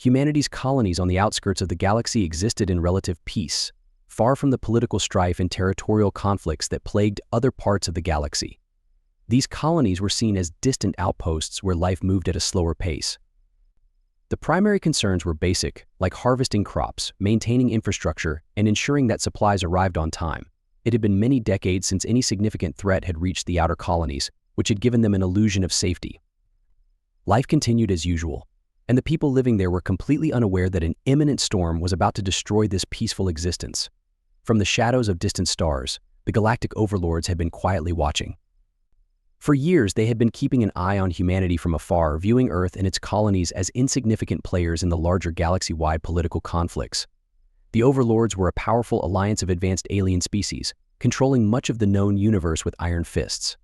Humanity's colonies on the outskirts of the galaxy existed in relative peace, far from the political strife and territorial conflicts that plagued other parts of the galaxy. These colonies were seen as distant outposts where life moved at a slower pace. The primary concerns were basic, like harvesting crops, maintaining infrastructure, and ensuring that supplies arrived on time. It had been many decades since any significant threat had reached the outer colonies, which had given them an illusion of safety. Life continued as usual, and the people living there were completely unaware that an imminent storm was about to destroy this peaceful existence. From the shadows of distant stars, the galactic overlords had been quietly watching. For years, they had been keeping an eye on humanity from afar, viewing Earth and its colonies as insignificant players in the larger galaxy-wide political conflicts. The Overlords were a powerful alliance of advanced alien species, controlling much of the known universe with iron fists.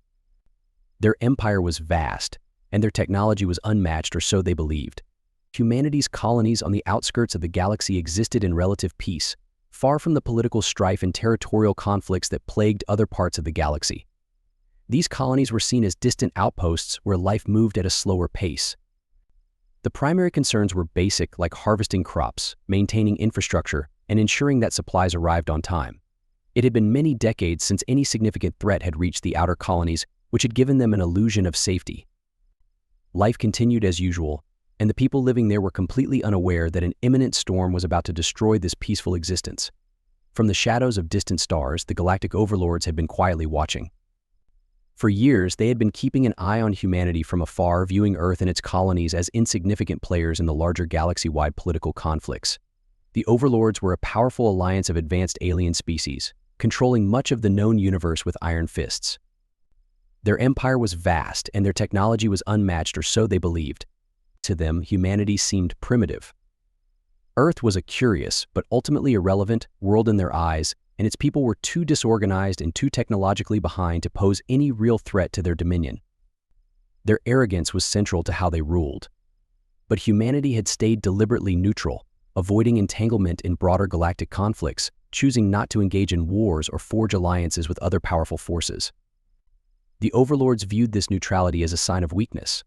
Their empire was vast, and their technology was unmatched, or so they believed. Humanity's colonies on the outskirts of the galaxy existed in relative peace, far from the political strife and territorial conflicts that plagued other parts of the galaxy. These colonies were seen as distant outposts where life moved at a slower pace. The primary concerns were basic, like harvesting crops, maintaining infrastructure, and ensuring that supplies arrived on time. It had been many decades since any significant threat had reached the outer colonies, which had given them an illusion of safety. Life continued as usual, and the people living there were completely unaware that an imminent storm was about to destroy this peaceful existence. From the shadows of distant stars, the galactic overlords had been quietly watching. For years, they had been keeping an eye on humanity from afar, viewing Earth and its colonies as insignificant players in the larger galaxy-wide political conflicts. The Overlords were a powerful alliance of advanced alien species, controlling much of the known universe with iron fists. Their empire was vast, and their technology was unmatched, or so they believed. To them, humanity seemed primitive. Earth was a curious, but ultimately irrelevant, world in their eyes, and its people were too disorganized and too technologically behind to pose any real threat to their dominion. Their arrogance was central to how they ruled. But humanity had stayed deliberately neutral, avoiding entanglement in broader galactic conflicts, choosing not to engage in wars or forge alliances with other powerful forces. The Overlords viewed this neutrality as a sign of weakness.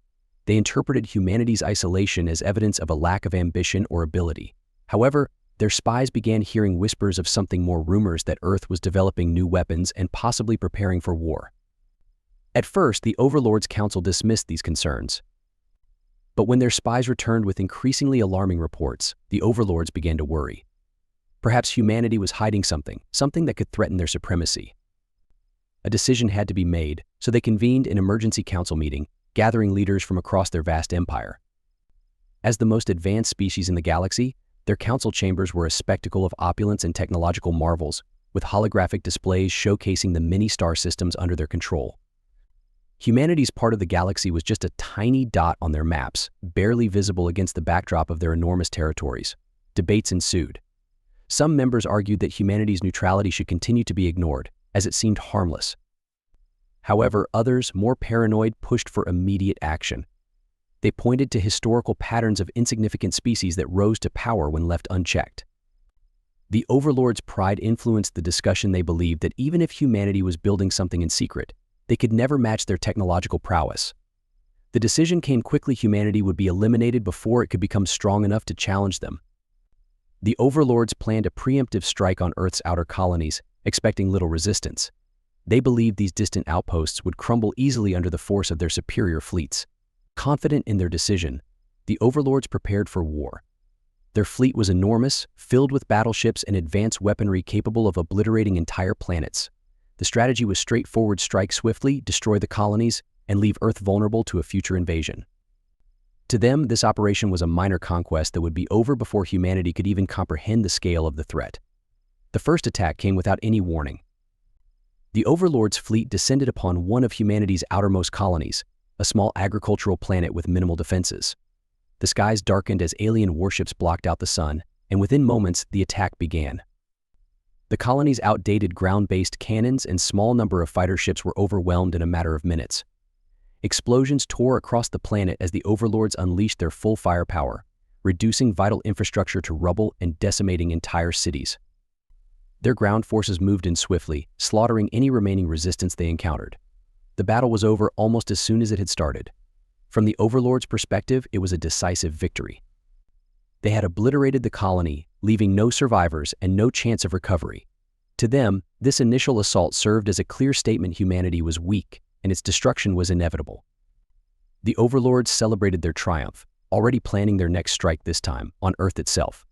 They interpreted humanity's isolation as evidence of a lack of ambition or ability. However, their spies began hearing whispers of something more, rumors that Earth was developing new weapons and possibly preparing for war. At first, the Overlords' council dismissed these concerns. But when their spies returned with increasingly alarming reports, the Overlords began to worry. Perhaps humanity was hiding something that could threaten their supremacy. A decision had to be made, so they convened an emergency council meeting, gathering leaders from across their vast empire. As the most advanced species in the galaxy, their council chambers were a spectacle of opulence and technological marvels, with holographic displays showcasing the many star systems under their control. Humanity's part of the galaxy was just a tiny dot on their maps, barely visible against the backdrop of their enormous territories. Debates ensued. Some members argued that humanity's neutrality should continue to be ignored, as it seemed harmless. However, others, more paranoid, pushed for immediate action. They pointed to historical patterns of insignificant species that rose to power when left unchecked. The Overlords' pride influenced the discussion. They believed that even if humanity was building something in secret, they could never match their technological prowess. The decision came quickly: humanity would be eliminated before it could become strong enough to challenge them. The Overlords planned a preemptive strike on Earth's outer colonies, expecting little resistance. They believed these distant outposts would crumble easily under the force of their superior fleets. Confident in their decision, the Overlords prepared for war. Their fleet was enormous, filled with battleships and advanced weaponry capable of obliterating entire planets. The strategy was straightforward: strike swiftly, destroy the colonies, and leave Earth vulnerable to a future invasion. To them, this operation was a minor conquest that would be over before humanity could even comprehend the scale of the threat. The first attack came without any warning. The Overlords' fleet descended upon one of humanity's outermost colonies, a small agricultural planet with minimal defenses. The skies darkened as alien warships blocked out the sun, and within moments, the attack began. The colony's outdated ground-based cannons and small number of fighter ships were overwhelmed in a matter of minutes. Explosions tore across the planet as the Overlords unleashed their full firepower, reducing vital infrastructure to rubble and decimating entire cities. Their ground forces moved in swiftly, slaughtering any remaining resistance they encountered. The battle was over almost as soon as it had started. From the Overlords' perspective, it was a decisive victory. They had obliterated the colony, leaving no survivors and no chance of recovery. To them, this initial assault served as a clear statement humanity was weak and its destruction was inevitable. The Overlords celebrated their triumph, already planning their next strike this time, on Earth itself.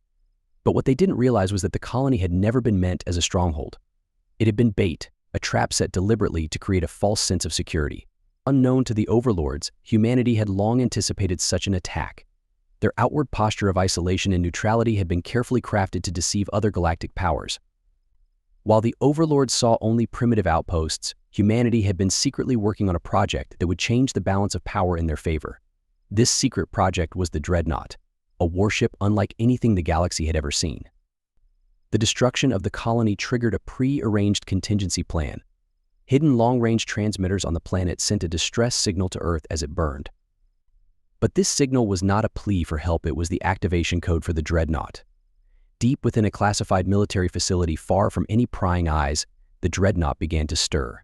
But what they didn't realize was that the colony had never been meant as a stronghold. It had been bait, a trap set deliberately to create a false sense of security. Unknown to the Overlords, humanity had long anticipated such an attack. Their outward posture of isolation and neutrality had been carefully crafted to deceive other galactic powers. While the Overlords saw only primitive outposts, humanity had been secretly working on a project that would change the balance of power in their favor. This secret project was the Dreadnought, a warship unlike anything the galaxy had ever seen. The destruction of the colony triggered a pre-arranged contingency plan. Hidden long-range transmitters on the planet sent a distress signal to Earth as it burned. But this signal was not a plea for help, it was the activation code for the Dreadnought. Deep within a classified military facility far from any prying eyes, the Dreadnought began to stir.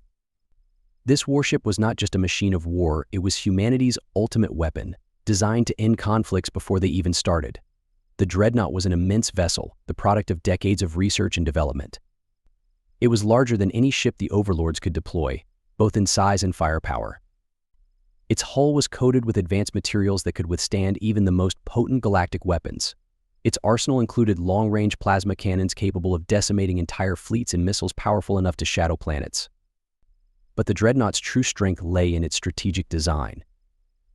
This warship was not just a machine of war, it was humanity's ultimate weapon, designed to end conflicts before they even started. The Dreadnought was an immense vessel, the product of decades of research and development. It was larger than any ship the Overlords could deploy, both in size and firepower. Its hull was coated with advanced materials that could withstand even the most potent galactic weapons. Its arsenal included long-range plasma cannons capable of decimating entire fleets and missiles powerful enough to shadow planets. But the Dreadnought's true strength lay in its strategic design.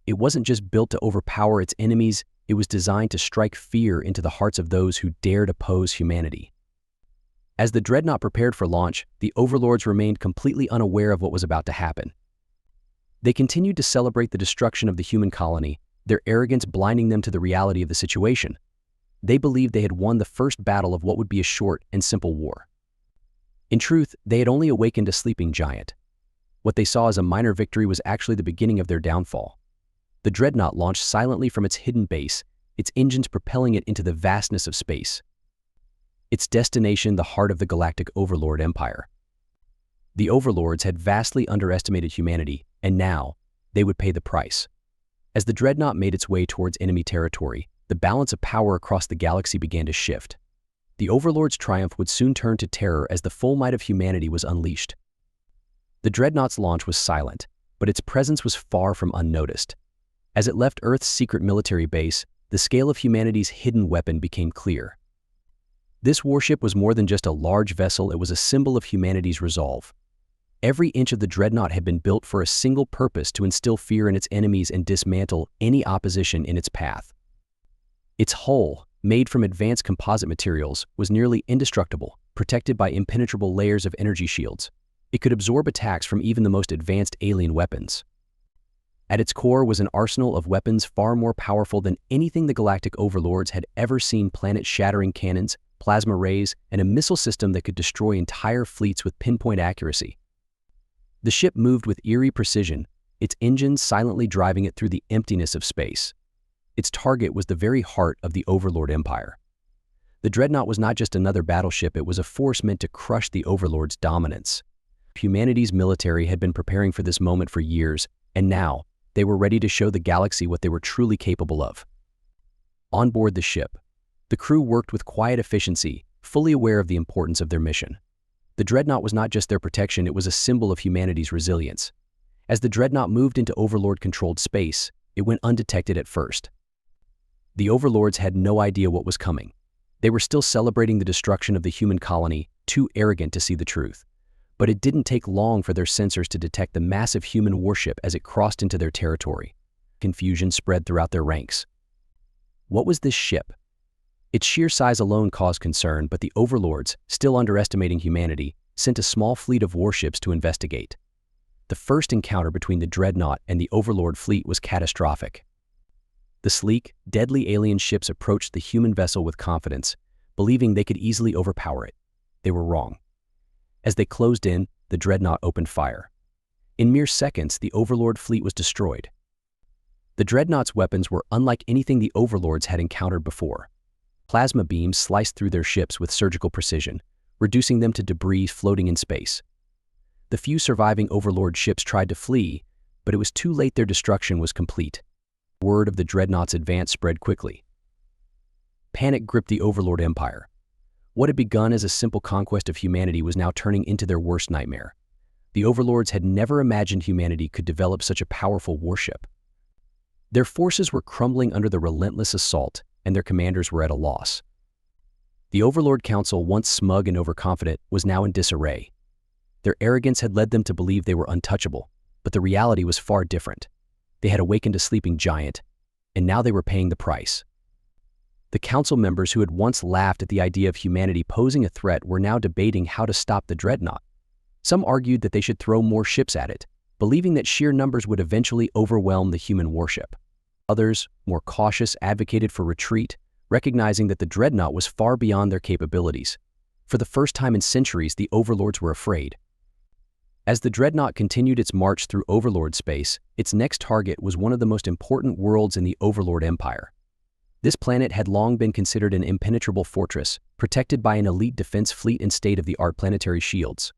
It wasn't just built to overpower its enemies, it was designed to strike fear into the hearts of those who dared oppose humanity. As the Dreadnought prepared for launch, the Overlords remained completely unaware of what was about to happen. They continued to celebrate the destruction of the human colony, their arrogance blinding them to the reality of the situation. They believed they had won the first battle of what would be a short and simple war. In truth, they had only awakened a sleeping giant. What they saw as a minor victory was actually the beginning of their downfall. The Dreadnought launched silently from its hidden base, its engines propelling it into the vastness of space. Its destination, the heart of the Galactic Overlord Empire. The Overlords had vastly underestimated humanity, and now, they would pay the price. As the Dreadnought made its way towards enemy territory, the balance of power across the galaxy began to shift. The Overlord's triumph would soon turn to terror as the full might of humanity was unleashed. The Dreadnought's launch was silent, but its presence was far from unnoticed. As it left Earth's secret military base, the scale of humanity's hidden weapon became clear. This warship was more than just a large vessel, it was a symbol of humanity's resolve. Every inch of the Dreadnought had been built for a single purpose: to instill fear in its enemies and dismantle any opposition in its path. Its hull, made from advanced composite materials, was nearly indestructible, protected by impenetrable layers of energy shields. It could absorb attacks from even the most advanced alien weapons. At its core was an arsenal of weapons far more powerful than anything the Galactic Overlords had ever seen: planet-shattering cannons, plasma rays, and a missile system that could destroy entire fleets with pinpoint accuracy. The ship moved with eerie precision, its engines silently driving it through the emptiness of space. Its target was the very heart of the Overlord Empire. The Dreadnought was not just another battleship, it was a force meant to crush the Overlord's dominance. Humanity's military had been preparing for this moment for years, and now, they were ready to show the galaxy what they were truly capable of. On board the ship, the crew worked with quiet efficiency, fully aware of the importance of their mission. The Dreadnought was not just their protection, it was a symbol of humanity's resilience. As the Dreadnought moved into Overlord-controlled space, it went undetected at first. The Overlords had no idea what was coming. They were still celebrating the destruction of the human colony, too arrogant to see the truth. But it didn't take long for their sensors to detect the massive human warship as it crossed into their territory. Confusion spread throughout their ranks. What was this ship? Its sheer size alone caused concern, but the Overlords, still underestimating humanity, sent a small fleet of warships to investigate. The first encounter between the Dreadnought and the Overlord fleet was catastrophic. The sleek, deadly alien ships approached the human vessel with confidence, believing they could easily overpower it. They were wrong. As they closed in, the Dreadnought opened fire. In mere seconds, the Overlord fleet was destroyed. The Dreadnought's weapons were unlike anything the Overlords had encountered before. Plasma beams sliced through their ships with surgical precision, reducing them to debris floating in space. The few surviving Overlord ships tried to flee, but it was too late. Their destruction was complete. Word of the Dreadnought's advance spread quickly. Panic gripped the Overlord Empire. What had begun as a simple conquest of humanity was now turning into their worst nightmare. The Overlords had never imagined humanity could develop such a powerful warship. Their forces were crumbling under the relentless assault, and their commanders were at a loss. The Overlord Council, once smug and overconfident, was now in disarray. Their arrogance had led them to believe they were untouchable, but the reality was far different. They had awakened a sleeping giant, and now they were paying the price. The council members who had once laughed at the idea of humanity posing a threat were now debating how to stop the dreadnought. Some argued that they should throw more ships at it, believing that sheer numbers would eventually overwhelm the human warship. Others, more cautious, advocated for retreat, recognizing that the dreadnought was far beyond their capabilities. For the first time in centuries, the Overlords were afraid. As the dreadnought continued its march through Overlord space, its next target was one of the most important worlds in the Overlord Empire. This planet had long been considered an impenetrable fortress, protected by an elite defense fleet and state-of-the-art planetary shields.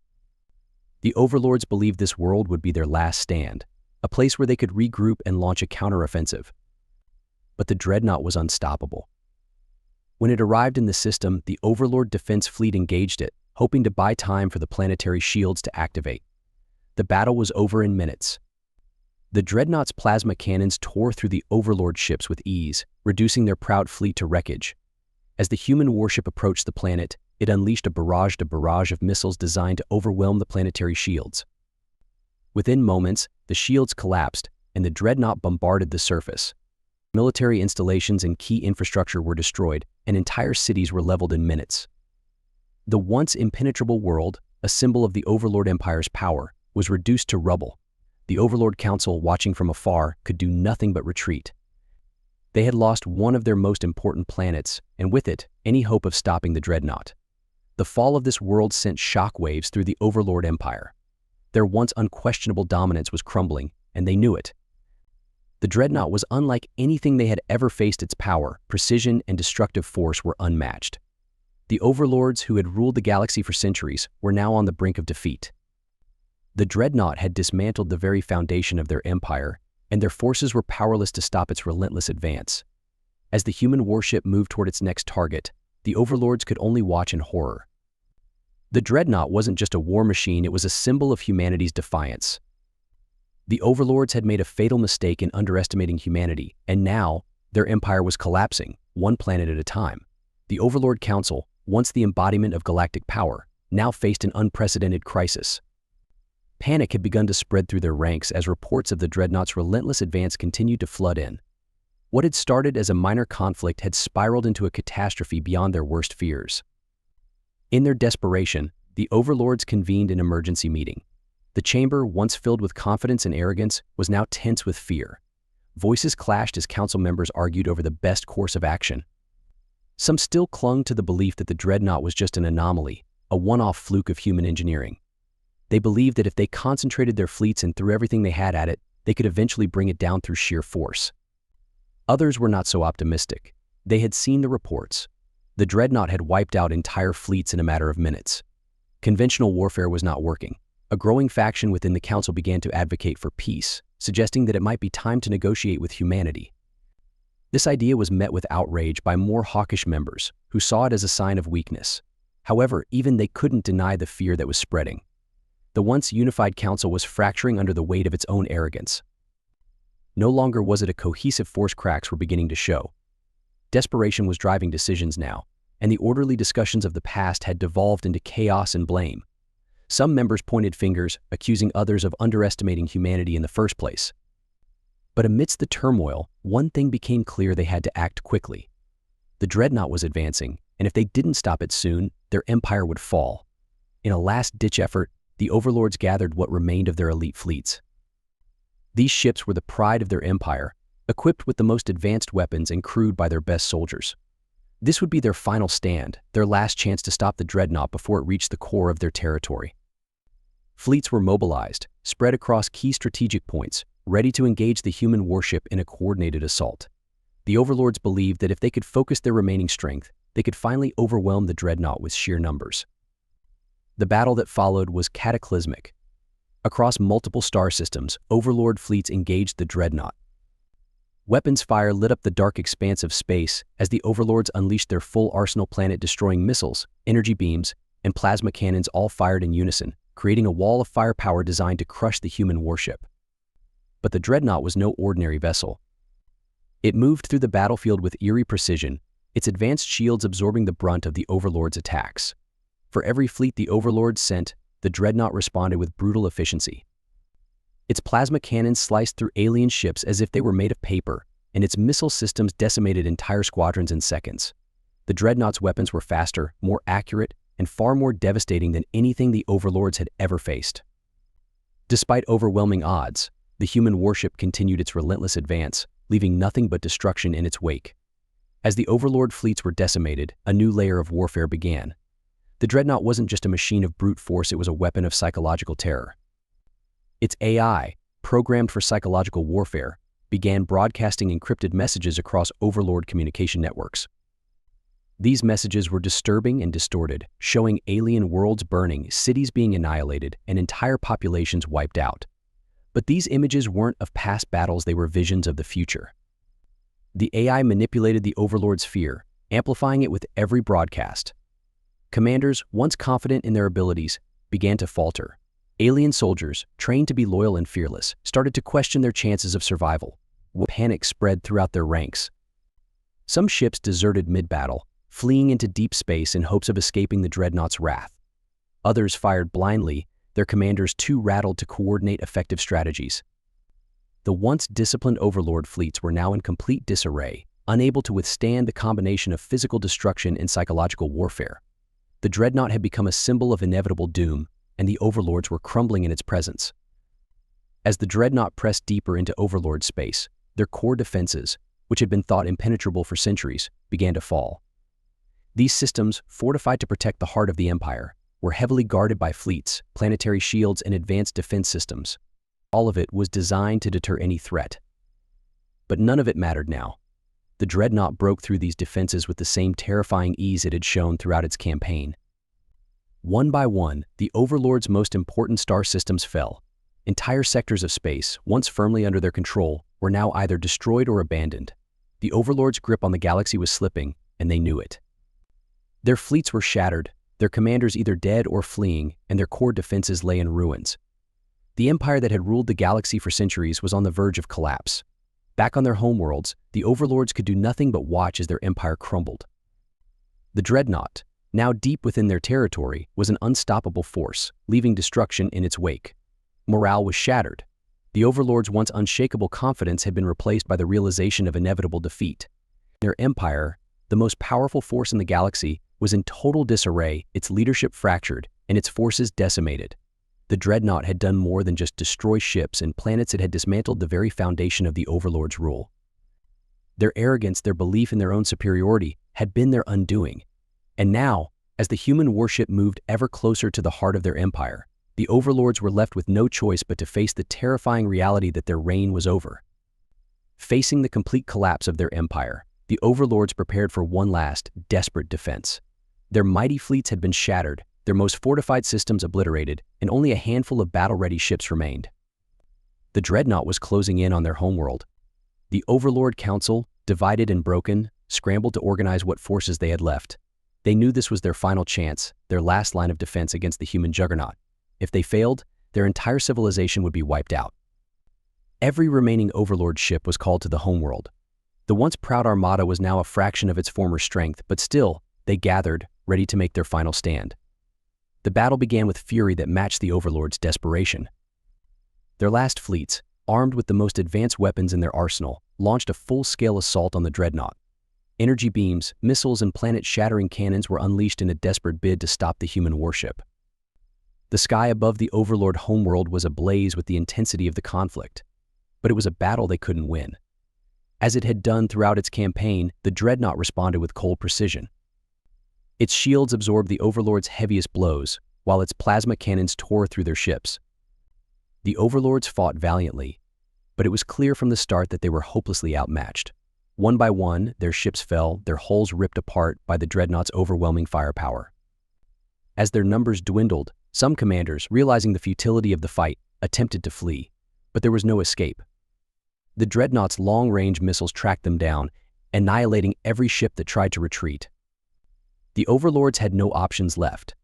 The Overlords believed this world would be their last stand, a place where they could regroup and launch a counteroffensive. But the dreadnought was unstoppable. When it arrived in the system, the Overlord defense fleet engaged it, hoping to buy time for the planetary shields to activate. The battle was over in minutes. The dreadnought's plasma cannons tore through the Overlord ships with ease, reducing their proud fleet to wreckage. As the human warship approached the planet, it unleashed a barrage of missiles designed to overwhelm the planetary shields. Within moments, the shields collapsed, and the dreadnought bombarded the surface. Military installations and key infrastructure were destroyed, and entire cities were leveled in minutes. The once impenetrable world, a symbol of the Overlord Empire's power, was reduced to rubble. The Overlord Council, watching from afar, could do nothing but retreat. They had lost one of their most important planets, and with it, any hope of stopping the dreadnought. The fall of this world sent shockwaves through the Overlord Empire. Their once unquestionable dominance was crumbling, and they knew it. The dreadnought was unlike anything they had ever faced. Its power, precision, and destructive force were unmatched. The Overlords, who had ruled the galaxy for centuries, were now on the brink of defeat. The dreadnought had dismantled the very foundation of their empire, and their forces were powerless to stop its relentless advance. As the human warship moved toward its next target, the Overlords could only watch in horror. The dreadnought wasn't just a war machine, it was a symbol of humanity's defiance. The Overlords had made a fatal mistake in underestimating humanity, and now their empire was collapsing, one planet at a time. The Overlord Council, once the embodiment of galactic power, now faced an unprecedented crisis. Panic had begun to spread through their ranks as reports of the dreadnought's relentless advance continued to flood in. What had started as a minor conflict had spiraled into a catastrophe beyond their worst fears. In their desperation, the Overlords convened an emergency meeting. The chamber, once filled with confidence and arrogance, was now tense with fear. Voices clashed as council members argued over the best course of action. Some still clung to the belief that the dreadnought was just an anomaly, a one-off fluke of human engineering. They believed that if they concentrated their fleets and threw everything they had at it, they could eventually bring it down through sheer force. Others were not so optimistic. They had seen the reports. The dreadnought had wiped out entire fleets in a matter of minutes. Conventional warfare was not working. A growing faction within the council began to advocate for peace, suggesting that it might be time to negotiate with humanity. This idea was met with outrage by more hawkish members, who saw it as a sign of weakness. However, even they couldn't deny the fear that was spreading. The once unified council was fracturing under the weight of its own arrogance. No longer was it a cohesive force. Cracks were beginning to show. Desperation was driving decisions now, and the orderly discussions of the past had devolved into chaos and blame. Some members pointed fingers, accusing others of underestimating humanity in the first place. But amidst the turmoil, one thing became clear: they had to act quickly. The dreadnought was advancing, and if they didn't stop it soon, their empire would fall. In a last-ditch effort, the Overlords gathered what remained of their elite fleets. These ships were the pride of their empire, equipped with the most advanced weapons and crewed by their best soldiers. This would be their final stand, their last chance to stop the dreadnought before it reached the core of their territory. Fleets were mobilized, spread across key strategic points, ready to engage the human warship in a coordinated assault. The Overlords believed that if they could focus their remaining strength, they could finally overwhelm the dreadnought with sheer numbers. The battle that followed was cataclysmic. Across multiple star systems, Overlord fleets engaged the dreadnought. Weapons fire lit up the dark expanse of space as the Overlords unleashed their full arsenal, planet-destroying missiles, energy beams, and plasma cannons all fired in unison, creating a wall of firepower designed to crush the human warship. But the Dreadnought was no ordinary vessel. It moved through the battlefield with eerie precision, its advanced shields absorbing the brunt of the Overlords' attacks. For every fleet the Overlords sent, the Dreadnought responded with brutal efficiency. Its plasma cannons sliced through alien ships as if they were made of paper, and its missile systems decimated entire squadrons in seconds. The Dreadnought's weapons were faster, more accurate, and far more devastating than anything the Overlords had ever faced. Despite overwhelming odds, the human warship continued its relentless advance, leaving nothing but destruction in its wake. As the Overlord fleets were decimated, a new layer of warfare began. The Dreadnought wasn't just a machine of brute force, it was a weapon of psychological terror. Its AI, programmed for psychological warfare, began broadcasting encrypted messages across Overlord communication networks. These messages were disturbing and distorted, showing alien worlds burning, cities being annihilated, and entire populations wiped out. But these images weren't of past battles, they were visions of the future. The AI manipulated the Overlord's fear, amplifying it with every broadcast. Commanders, once confident in their abilities, began to falter. Alien soldiers, trained to be loyal and fearless, started to question their chances of survival. Panic spread throughout their ranks. Some ships deserted mid-battle, fleeing into deep space in hopes of escaping the Dreadnought's wrath. Others fired blindly, their commanders too rattled to coordinate effective strategies. The once disciplined Overlord fleets were now in complete disarray, unable to withstand the combination of physical destruction and psychological warfare. The Dreadnought had become a symbol of inevitable doom, and the Overlords were crumbling in its presence. As the Dreadnought pressed deeper into Overlord space, their core defenses, which had been thought impenetrable for centuries, began to fall. These systems, fortified to protect the heart of the Empire, were heavily guarded by fleets, planetary shields, and advanced defense systems. All of it was designed to deter any threat. But none of it mattered now. The Dreadnought broke through these defenses with the same terrifying ease it had shown throughout its campaign. One by one, the Overlord's most important star systems fell. Entire sectors of space, once firmly under their control, were now either destroyed or abandoned. The Overlord's grip on the galaxy was slipping, and they knew it. Their fleets were shattered, their commanders either dead or fleeing, and their core defenses lay in ruins. The empire that had ruled the galaxy for centuries was on the verge of collapse. Back on their homeworlds, the Overlords could do nothing but watch as their empire crumbled. The Dreadnought, now deep within their territory, was an unstoppable force, leaving destruction in its wake. Morale was shattered. The Overlords' once unshakable confidence had been replaced by the realization of inevitable defeat. Their empire, the most powerful force in the galaxy, was in total disarray, its leadership fractured, and its forces decimated. The Dreadnought had done more than just destroy ships and planets, it had dismantled the very foundation of the Overlord's rule. Their arrogance, their belief in their own superiority, had been their undoing. And now, as the human warship moved ever closer to the heart of their empire, the Overlords were left with no choice but to face the terrifying reality that their reign was over. Facing the complete collapse of their empire, the Overlords prepared for one last, desperate defense. Their mighty fleets had been shattered, their most fortified systems obliterated, and only a handful of battle-ready ships remained. The Dreadnought was closing in on their homeworld. The Overlord Council, divided and broken, scrambled to organize what forces they had left. They knew this was their final chance, their last line of defense against the human juggernaut. If they failed, their entire civilization would be wiped out. Every remaining Overlord ship was called to the homeworld. The once proud armada was now a fraction of its former strength, but still, they gathered, ready to make their final stand. The battle began with fury that matched the Overlord's desperation. Their last fleets, armed with the most advanced weapons in their arsenal, launched a full-scale assault on the Dreadnought. Energy beams, missiles, and planet-shattering cannons were unleashed in a desperate bid to stop the human warship. The sky above the Overlord homeworld was ablaze with the intensity of the conflict, but it was a battle they couldn't win. As it had done throughout its campaign, the Dreadnought responded with cold precision. Its shields absorbed the Overlord's heaviest blows, while its plasma cannons tore through their ships. The Overlords fought valiantly, but it was clear from the start that they were hopelessly outmatched. One by one, their ships fell, their hulls ripped apart by the Dreadnought's overwhelming firepower. As their numbers dwindled, some commanders, realizing the futility of the fight, attempted to flee, but there was no escape. The Dreadnought's long-range missiles tracked them down, annihilating every ship that tried to retreat. The Overlords had no options left.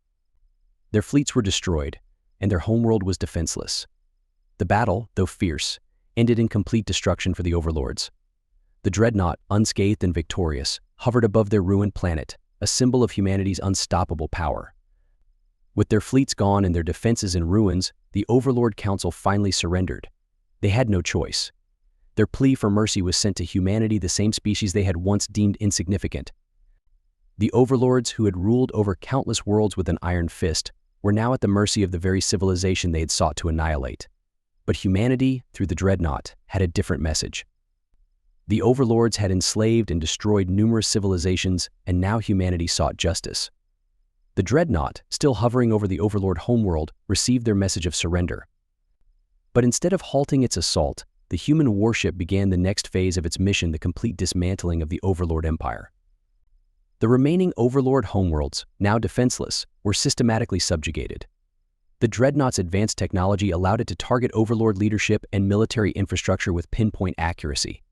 Their fleets were destroyed, and their homeworld was defenseless. The battle, though fierce, ended in complete destruction for the Overlords. The Dreadnought, unscathed and victorious, hovered above their ruined planet, a symbol of humanity's unstoppable power. With their fleets gone and their defenses in ruins, the Overlord Council finally surrendered. They had no choice. Their plea for mercy was sent to humanity, the same species they had once deemed insignificant. The Overlords, who had ruled over countless worlds with an iron fist, were now at the mercy of the very civilization they had sought to annihilate. But humanity, through the Dreadnought, had a different message. The Overlords had enslaved and destroyed numerous civilizations, and now humanity sought justice. The Dreadnought, still hovering over the Overlord homeworld, received their message of surrender. But instead of halting its assault, the human warship began the next phase of its mission, the complete dismantling of the Overlord Empire. The remaining Overlord homeworlds, now defenseless, were systematically subjugated. The Dreadnought's advanced technology allowed it to target Overlord leadership and military infrastructure with pinpoint accuracy.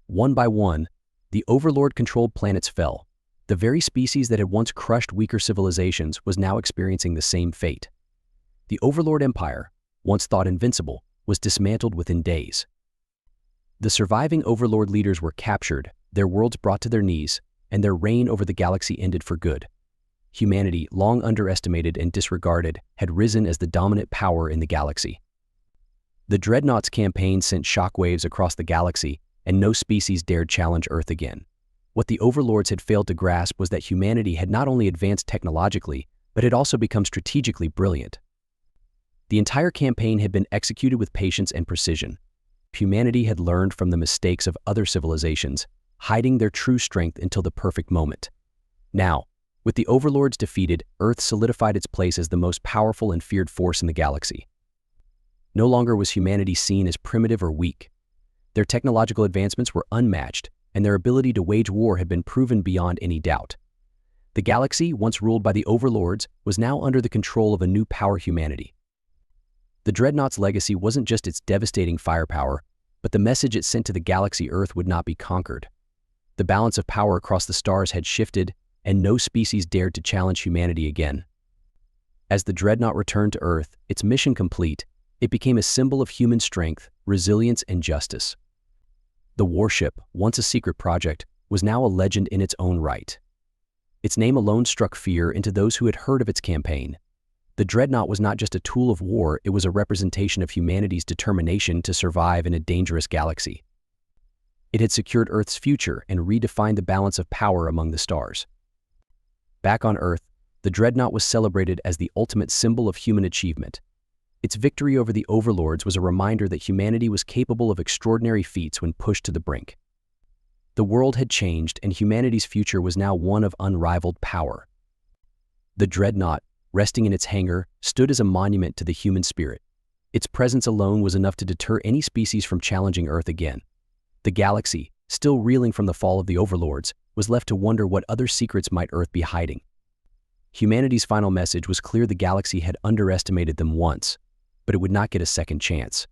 One by one, the Overlord-controlled planets fell. The very species that had once crushed weaker civilizations was now experiencing the same fate. The Overlord Empire, once thought invincible, was dismantled within days. The surviving Overlord leaders were captured, their worlds brought to their knees, and their reign over the galaxy ended for good. Humanity, long underestimated and disregarded, had risen as the dominant power in the galaxy. The Dreadnought's campaign sent shockwaves across the galaxy, and no species dared challenge Earth again. What the Overlords had failed to grasp was that humanity had not only advanced technologically, but had also become strategically brilliant. The entire campaign had been executed with patience and precision. Humanity had learned from the mistakes of other civilizations, hiding their true strength until the perfect moment. Now, with the Overlords defeated, Earth solidified its place as the most powerful and feared force in the galaxy. No longer was humanity seen as primitive or weak. Their technological advancements were unmatched, and their ability to wage war had been proven beyond any doubt. The galaxy, once ruled by the Overlords, was now under the control of a new power, humanity. The Dreadnought's legacy wasn't just its devastating firepower, but the message it sent to the galaxy. Earth would not be conquered. The balance of power across the stars had shifted, and no species dared to challenge humanity again. As the Dreadnought returned to Earth, its mission complete, it became a symbol of human strength, resilience, and justice. The warship, once a secret project, was now a legend in its own right. Its name alone struck fear into those who had heard of its campaign. The Dreadnought was not just a tool of war, it was a representation of humanity's determination to survive in a dangerous galaxy. It had secured Earth's future and redefined the balance of power among the stars. Back on Earth, the Dreadnought was celebrated as the ultimate symbol of human achievement. Its victory over the Overlords was a reminder that humanity was capable of extraordinary feats when pushed to the brink. The world had changed, and humanity's future was now one of unrivaled power. The Dreadnought, resting in its hangar, stood as a monument to the human spirit. Its presence alone was enough to deter any species from challenging Earth again. The galaxy, still reeling from the fall of the Overlords, was left to wonder what other secrets might Earth be hiding. Humanity's final message was clear: the galaxy had underestimated them once, but it would not get a second chance.